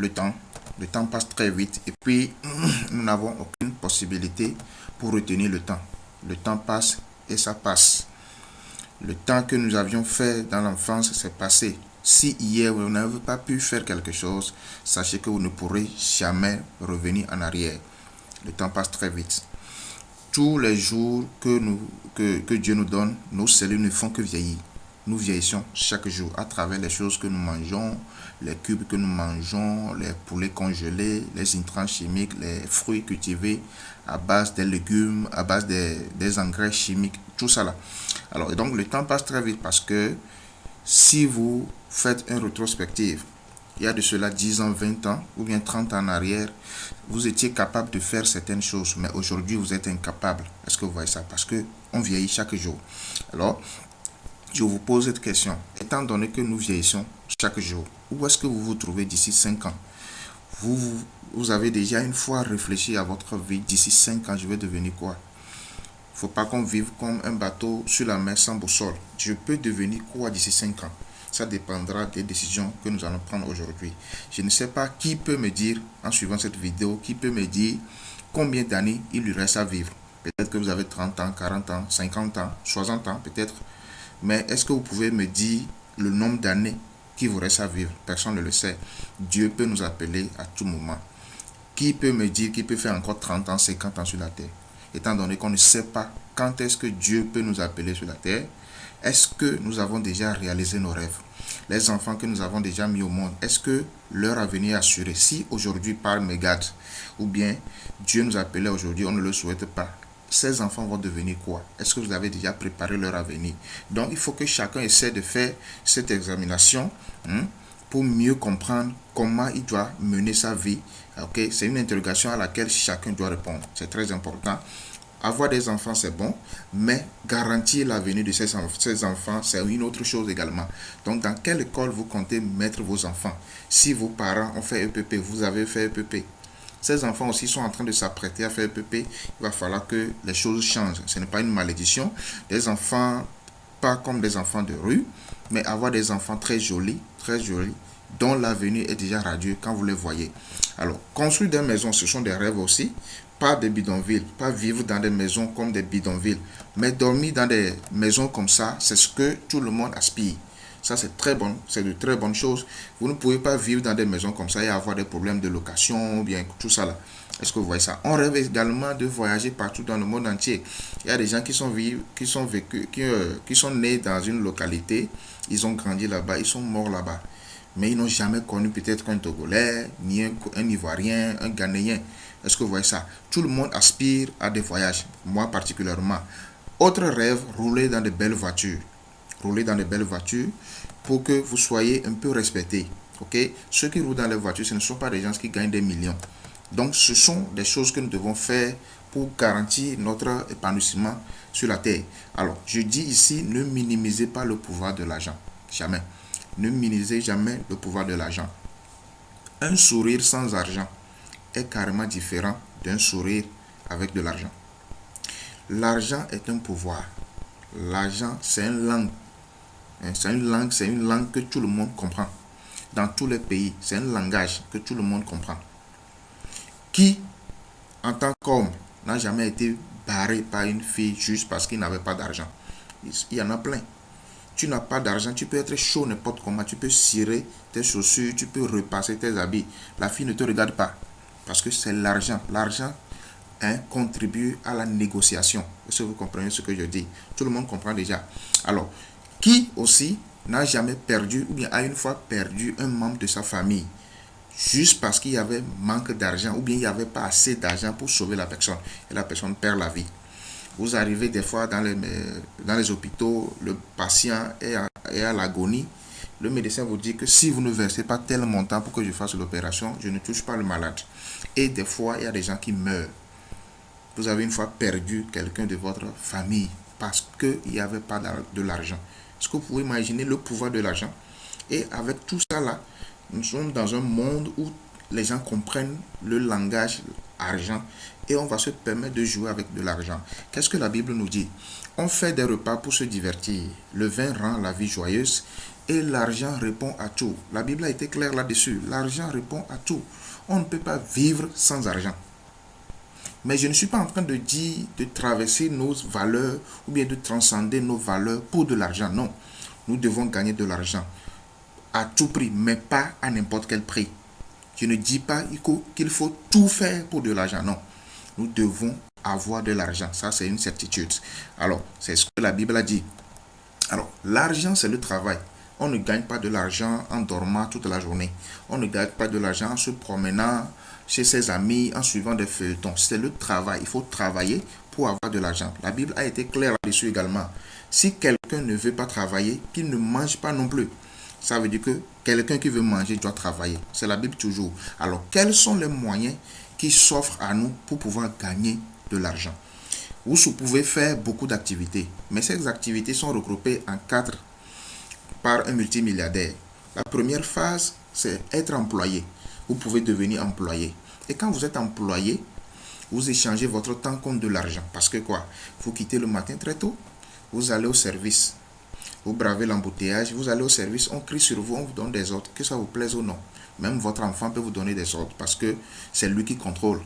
Le temps passe très vite et puis nous n'avons aucune possibilité pour retenir le temps. Le temps passe et ça passe. Le temps que nous avions fait dans l'enfance, c'est passé. Si hier vous n'avez pas pu faire quelque chose, sachez que vous ne pourrez jamais revenir en arrière. Le temps passe très vite. Tous les jours que Dieu nous donne, nos cellules ne font que vieillir. Nous vieillissons chaque jour à travers les choses que nous mangeons, les cubes que nous mangeons, les poulets congelés, les intrants chimiques, les fruits cultivés à base des légumes, à base des engrais chimiques, tout ça là. Alors, donc le temps passe très vite parce que si vous faites une rétrospective, il y a de cela 10 ans, 20 ans ou bien 30 ans en arrière, vous étiez capable de faire certaines choses, mais aujourd'hui vous êtes incapable. Est-ce que vous voyez ça? Parce qu'on vieillit chaque jour. Alors, je vous pose cette question. Étant donné que nous vieillissons chaque jour, où est-ce que vous vous trouvez d'ici 5 ans? Vous avez déjà une fois réfléchi à votre vie. D'ici 5 ans, je vais devenir quoi? Il ne faut pas qu'on vive comme un bateau sur la mer sans boussole. Je peux devenir quoi d'ici 5 ans? Ça dépendra des décisions que nous allons prendre aujourd'hui. Je ne sais pas qui peut me dire, en suivant cette vidéo, qui peut me dire combien d'années il lui reste à vivre. Peut-être que vous avez 30 ans, 40 ans, 50 ans, 60 ans peut-être. Mais est-ce que vous pouvez me dire le nombre d'années qui vous reste à vivre? Personne ne le sait. Dieu peut nous appeler à tout moment. Qui peut me dire qu'il peut faire encore 30 ans, 50 ans sur la terre? Étant donné qu'on ne sait pas quand est-ce que Dieu peut nous appeler sur la terre, est-ce que nous avons déjà réalisé nos rêves? Les enfants que nous avons déjà mis au monde, est-ce que leur avenir est assuré? Si aujourd'hui par mégarde, ou bien Dieu nous appelait aujourd'hui, on ne le souhaite pas, ces enfants vont devenir quoi? Est-ce que vous avez déjà préparé leur avenir? Donc il faut que chacun essaie de faire cette examination pour mieux comprendre comment il doit mener sa vie. Okay? C'est une interrogation à laquelle chacun doit répondre. C'est très important. Avoir des enfants, c'est bon, mais garantir l'avenir de ces enfants, c'est une autre chose également. Donc, dans quelle école vous comptez mettre vos enfants? Si vos parents ont fait EPP, vous avez fait EPP. Ces enfants aussi sont en train de s'apprêter à faire EPP. Il va falloir que les choses changent. Ce n'est pas une malédiction. Des enfants, pas comme des enfants de rue, mais avoir des enfants très jolis, dont l'avenir est déjà radieux quand vous les voyez. Alors, construire des maisons, ce sont des rêves aussi. Pas des bidonvilles, pas vivre dans des maisons comme des bidonvilles, mais dormir dans des maisons comme ça, c'est ce que tout le monde aspire. Ça, c'est très bon, c'est de très bonnes choses. Vous ne pouvez pas vivre dans des maisons comme ça et avoir des problèmes de location, ou bien tout ça là. Est-ce que vous voyez ça? On rêve également de voyager partout dans le monde entier. Il y a des gens qui sont nés dans une localité, ils ont grandi là-bas, ils sont morts là-bas. Mais ils n'ont jamais connu peut-être un Togolais, ni un Ivoirien, un Ghanéen. Est-ce que vous voyez ça? Tout le monde aspire à des voyages, moi particulièrement. Autre rêve, rouler dans de belles voitures. Rouler dans de belles voitures pour que vous soyez un peu respectés. Okay? Ceux qui roulent dans les voitures, ce ne sont pas des gens qui gagnent des millions. Donc, ce sont des choses que nous devons faire pour garantir notre épanouissement sur la terre. Alors, je dis ici, ne minimisez pas le pouvoir de l'argent. Jamais. Ne minimisez jamais le pouvoir de l'argent. Un sourire sans argent est carrément différent d'un sourire avec de l'argent. L'argent est un pouvoir. L'argent, c'est une langue. C'est une langue que tout le monde comprend. Dans tous les pays, c'est un langage que tout le monde comprend. Qui, en tant qu'homme, n'a jamais été barré par une fille juste parce qu'il n'avait pas d'argent? Il y en a plein. Tu n'as pas d'argent, tu peux être chaud n'importe comment, tu peux cirer tes chaussures, tu peux repasser tes habits. La fille ne te regarde pas parce que c'est l'argent. L'argent contribue à la négociation. Est-ce que vous comprenez ce que je dis? Tout le monde comprend déjà. Alors, qui aussi n'a jamais perdu ou bien a une fois perdu un membre de sa famille juste parce qu'il y avait manque d'argent ou bien il n'y avait pas assez d'argent pour sauver la personne et la personne perd la vie? Vous arrivez des fois dans les hôpitaux, le patient est à l'agonie. Le médecin vous dit que si vous ne versez pas tel montant pour que je fasse l'opération, je ne touche pas le malade. Et des fois, il y a des gens qui meurent. Vous avez une fois perdu quelqu'un de votre famille parce qu'il n'y avait pas de l'argent. Est-ce que vous pouvez imaginer le pouvoir de l'argent? Et avec tout ça là, nous sommes dans un monde où les gens comprennent le langage argent et on va se permettre de jouer avec de l'argent. Qu'est-ce que la Bible nous dit? On fait des repas pour se divertir. Le vin rend la vie joyeuse Et l'argent répond à tout. La Bible a été claire là-dessus. L'argent répond à tout. On ne peut pas vivre sans argent. Mais je ne suis pas en train de dire de traverser nos valeurs ou bien de transcender nos valeurs pour de l'argent. Non. Nous devons gagner de l'argent à tout prix, mais pas à n'importe quel prix. Je ne dis pas qu'il faut tout faire pour de l'argent. Non. Nous devons avoir de l'argent. Ça, c'est une certitude. Alors, c'est ce que la Bible a dit. Alors, l'argent, c'est le travail. On ne gagne pas de l'argent en dormant toute la journée. On ne gagne pas de l'argent en se promenant chez ses amis, en suivant des feuilletons. C'est le travail. Il faut travailler pour avoir de l'argent. La Bible a été claire là-dessus également. Si quelqu'un ne veut pas travailler, qu'il ne mange pas non plus. Ça veut dire que quelqu'un qui veut manger doit travailler. C'est la Bible toujours. Alors, quels sont les moyens qui s'offrent à nous pour pouvoir gagner de l'argent? Vous pouvez faire beaucoup d'activités, mais ces activités sont regroupées en 4 par un multimilliardaire. La première phase, c'est être employé. Vous pouvez devenir employé. Et quand vous êtes employé, vous échangez votre temps contre de l'argent. Parce que quoi? Vous quittez le matin très tôt, vous allez au service. Vous bravez l'embouteillage, vous allez au service, on crie sur vous, on vous donne des ordres, que ça vous plaise ou non. Même votre enfant peut vous donner des ordres parce que c'est lui qui contrôle.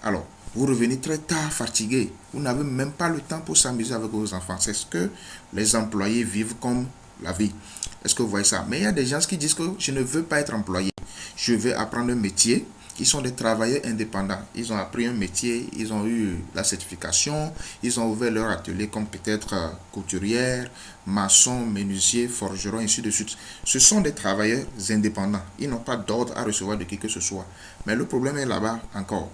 Alors, vous revenez très tard fatigué. Vous n'avez même pas le temps pour s'amuser avec vos enfants. C'est ce que les employés vivent comme la vie. Est-ce que vous voyez ça? Mais il y a des gens qui disent que je ne veux pas être employé. Je veux apprendre un métier. Ils sont des travailleurs indépendants. Ils ont appris un métier, ils ont eu la certification, ils ont ouvert leur atelier comme peut-être couturière, maçon, menuisier, forgeron, ainsi de suite. Ce sont des travailleurs indépendants. Ils n'ont pas d'ordre à recevoir de qui que ce soit. Mais le problème est là-bas encore.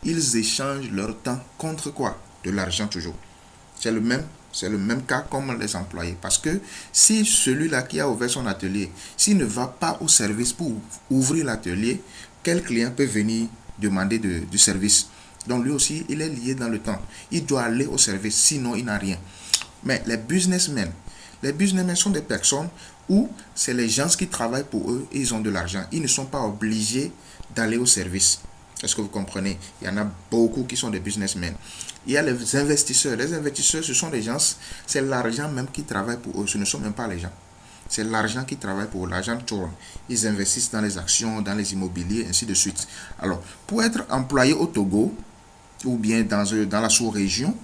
Ils échangent leur temps contre quoi? De l'argent toujours. C'est le même cas comme les employés. Parce que si celui-là qui a ouvert son atelier, s'il ne va pas au service pour ouvrir l'atelier, quel client peut venir demander du service? Donc lui aussi, il est lié dans le temps. Il doit aller au service, sinon il n'a rien. Mais les businessmen sont des personnes où c'est les gens qui travaillent pour eux et ils ont de l'argent. Ils ne sont pas obligés d'aller au service. Est-ce que vous comprenez? Il y en a beaucoup qui sont des businessmen. Il y a les investisseurs. Les investisseurs, ce sont des gens, c'est l'argent même qui travaille pour eux. Ce ne sont même pas les gens. C'est l'argent qui travaille pour eux. L'argent tourne. Ils investissent dans les actions, dans les immobiliers, ainsi de suite. Alors, pour être employé au Togo, ou bien dans la sous-région,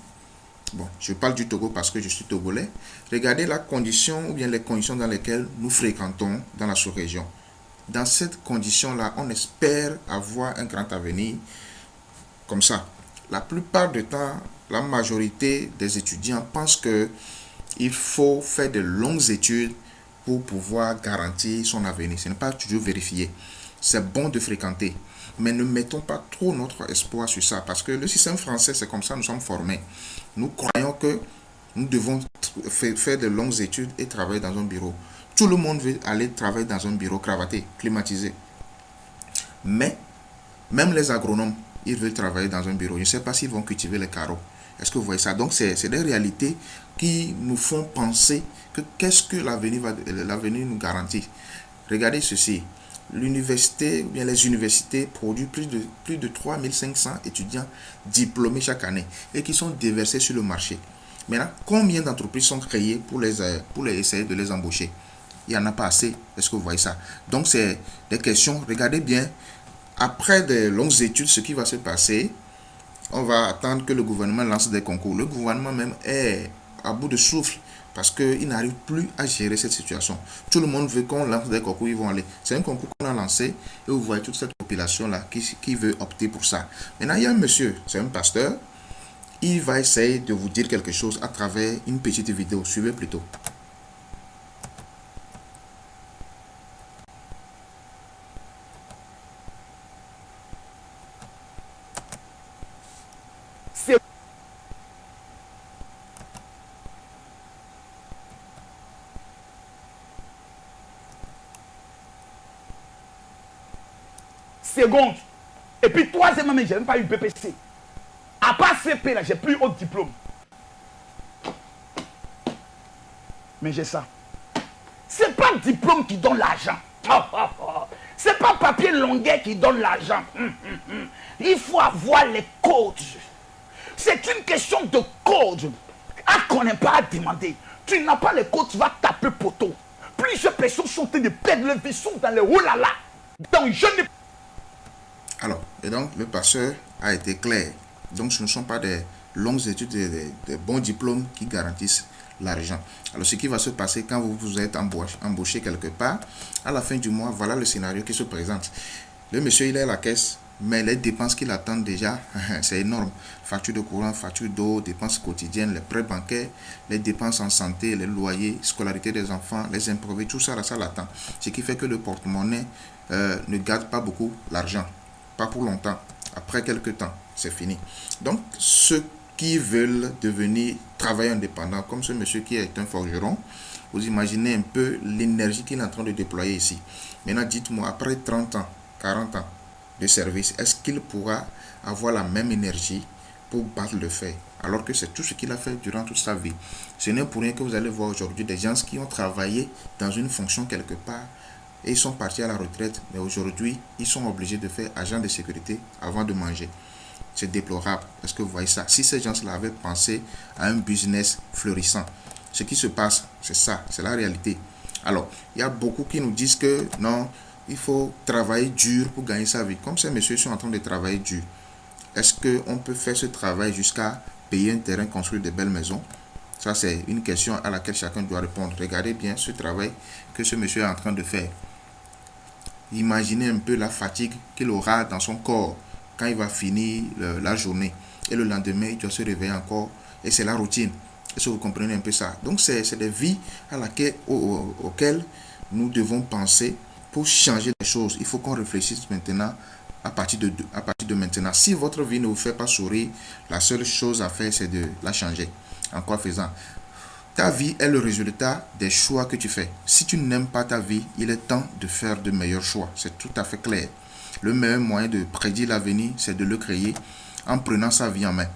bon, je parle du Togo parce que je suis togolais, regardez la condition, ou bien les conditions dans lesquelles nous fréquentons dans la sous-région. Dans cette condition-là, on espère avoir un grand avenir comme ça. La plupart du temps, la majorité des étudiants pensent qu'il faut faire de longues études pour pouvoir garantir son avenir. Ce n'est pas toujours vérifié. C'est bon de fréquenter, mais ne mettons pas trop notre espoir sur ça parce que le système français, c'est comme ça, nous sommes formés. Nous croyons que nous devons faire de longues études et travailler dans un bureau. Tout le monde veut aller travailler dans un bureau cravaté, climatisé. Mais, même les agronomes, ils veulent travailler dans un bureau. Je ne sais pas s'ils vont cultiver les carreaux. Est-ce que vous voyez ça? Donc, c'est des réalités qui nous font penser que qu'est-ce que l'avenir nous garantit. Regardez ceci. L'université, ou bien les universités produisent plus de 3500 étudiants diplômés chaque année et qui sont déversés sur le marché. Maintenant, combien d'entreprises sont créées pour essayer de les embaucher? Il n'y en a pas assez. Est-ce que vous voyez ça? Donc, c'est des questions. Regardez bien. Après de longues études, ce qui va se passer, on va attendre que le gouvernement lance des concours. Le gouvernement même est à bout de souffle parce qu'il n'arrive plus à gérer cette situation. Tout le monde veut qu'on lance des concours, ils vont aller. C'est un concours qu'on a lancé et vous voyez toute cette population-là qui veut opter pour ça. Maintenant, il y a un monsieur, c'est un pasteur. Il va essayer de vous dire quelque chose à travers une petite vidéo. Suivez plutôt. Seconde. Et puis troisièmement, je n'ai même pas eu BPC. À part CP, là, j'ai plus haut diplôme. Mais j'ai ça. C'est pas le diplôme qui donne l'argent. C'est pas papier longuet qui donne l'argent. Il faut avoir les codes. C'est une question de code. Ah, qu'on n'est pas à demander. Tu n'as pas les codes, tu vas taper poteau. plusieurs personnes sont en train de perdre leur vie, sont dans les oh là là. Donc je ne... Alors, et donc le pasteur a été clair. Donc ce ne sont pas des longues études, des bons diplômes qui garantissent l'argent. Alors ce qui va se passer quand vous êtes embauché quelque part, à la fin du mois, voilà le scénario qui se présente. Le monsieur, il est à la caisse, mais les dépenses qu'il attend déjà, c'est énorme. Facture de courant, facture d'eau, dépenses quotidiennes, les prêts bancaires, les dépenses en santé, les loyers, scolarité des enfants, les imprévus, tout ça, là, ça l'attend. Ce qui fait que le porte-monnaie ne garde pas beaucoup l'argent. Pas pour longtemps. Après quelques temps, c'est fini. Donc, ceux qui veulent devenir travailleurs indépendants, comme ce monsieur qui est un forgeron, vous imaginez un peu l'énergie qu'il est en train de déployer ici. Maintenant, dites-moi, après 30 ans, 40 ans de service, est-ce qu'il pourra avoir la même énergie pour battre le fer, alors que c'est tout ce qu'il a fait durant toute sa vie? Ce n'est pour rien que vous allez voir aujourd'hui des gens qui ont travaillé dans une fonction quelque part et ils sont partis à la retraite, mais aujourd'hui, ils sont obligés de faire agent de sécurité avant de manger. C'est déplorable. Est-ce que vous voyez ça? Si ces gens-là avaient pensé à un business florissant, ce qui se passe, c'est ça, c'est la réalité. Alors, il y a beaucoup qui nous disent que non, il faut travailler dur pour gagner sa vie. Comme ces messieurs sont en train de travailler dur, est-ce qu'on peut faire ce travail jusqu'à payer un terrain, construire de belles maisons? Ça, c'est une question à laquelle chacun doit répondre. Regardez bien ce travail que ce monsieur est en train de faire. Imaginez un peu la fatigue qu'il aura dans son corps quand il va finir la journée. Et le lendemain, il doit se réveiller encore. Et c'est la routine. Est-ce que vous comprenez un peu ça? Donc, c'est des vies auxquelles nous devons penser pour changer les choses. Il faut qu'on réfléchisse maintenant à partir de maintenant. Si votre vie ne vous fait pas sourire, la seule chose à faire, c'est de la changer. En quoi faisant? Ta vie est le résultat des choix que tu fais. Si tu n'aimes pas ta vie, il est temps de faire de meilleurs choix. C'est tout à fait clair. Le meilleur moyen de prédire l'avenir, c'est de le créer en prenant sa vie en main.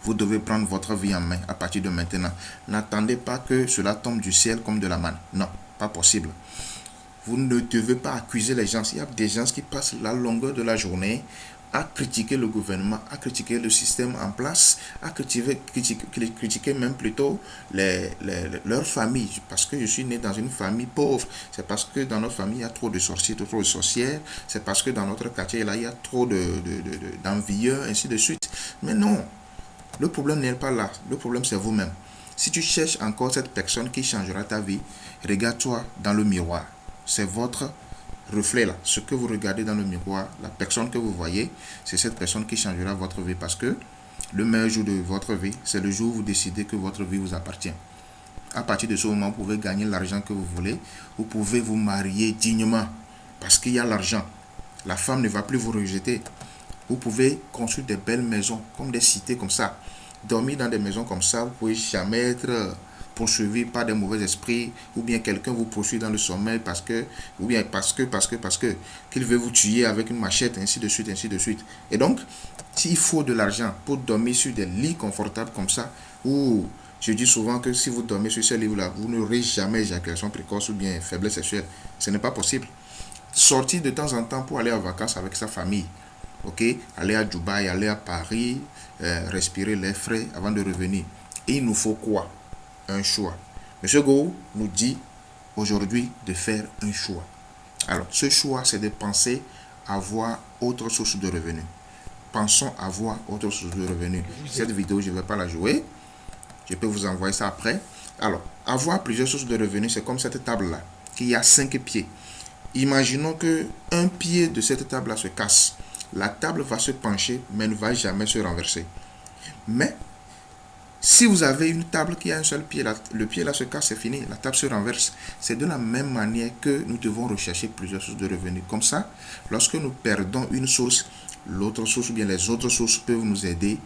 Vous devez prendre votre vie en main à partir de maintenant. N'attendez pas que cela tombe du ciel comme de la manne. Non, pas possible. Vous ne devez pas accuser les gens. Il y a des gens qui passent la longueur de la journée à critiquer le gouvernement, à critiquer le système en place, à critiquer même plutôt leur famille. Parce que je suis né dans une famille pauvre. C'est parce que dans notre famille, il y a trop de sorciers, trop de sorcières. C'est parce que dans notre quartier, là, il y a trop d'envieux, ainsi de suite. Mais non, le problème n'est pas là. Le problème, c'est vous-même. Si tu cherches encore cette personne qui changera ta vie, regarde-toi dans le miroir. C'est votre reflet là, ce que vous regardez dans le miroir, la personne que vous voyez, c'est cette personne qui changera votre vie, parce que le meilleur jour de votre vie, c'est le jour où vous décidez que votre vie vous appartient. À partir de ce moment, vous pouvez gagner l'argent que vous voulez, vous pouvez vous marier dignement, parce qu'il y a l'argent. La femme ne va plus vous rejeter. Vous pouvez construire des belles maisons, comme des cités comme ça. Dormir dans des maisons comme ça, vous ne pouvez jamais être poursuivi par des mauvais esprits, ou bien quelqu'un vous poursuit dans le sommeil parce que qu'il veut vous tuer avec une machette, ainsi de suite, ainsi de suite. Et donc, s'il faut de l'argent pour dormir sur des lits confortables comme ça, ou je dis souvent que si vous dormez sur ce lit-là, vous n'aurez jamais éjaculation précoce ou bien faiblesse sexuelle. Ce n'est pas possible. Sortir de temps en temps pour aller en vacances avec sa famille, ok, aller à Dubaï, aller à Paris, respirer l'air frais avant de revenir. Et il nous faut quoi? Un choix. Monsieur Go nous dit aujourd'hui de faire un choix. Alors, ce choix, c'est de penser à avoir autre source de revenus. Pensons à avoir autre source de revenus. Cette vidéo, je ne vais pas la jouer. Je peux vous envoyer ça après. Alors, avoir plusieurs sources de revenus, c'est comme cette table-là, qui a 5 pieds. Imaginons que un pied de cette table-là se casse. La table va se pencher, mais ne va jamais se renverser. Mais si vous avez une table qui a un seul pied, le pied là se casse, c'est fini, la table se renverse. C'est de la même manière que nous devons rechercher plusieurs sources de revenus. Comme ça, lorsque nous perdons une source, l'autre source ou bien les autres sources peuvent nous aider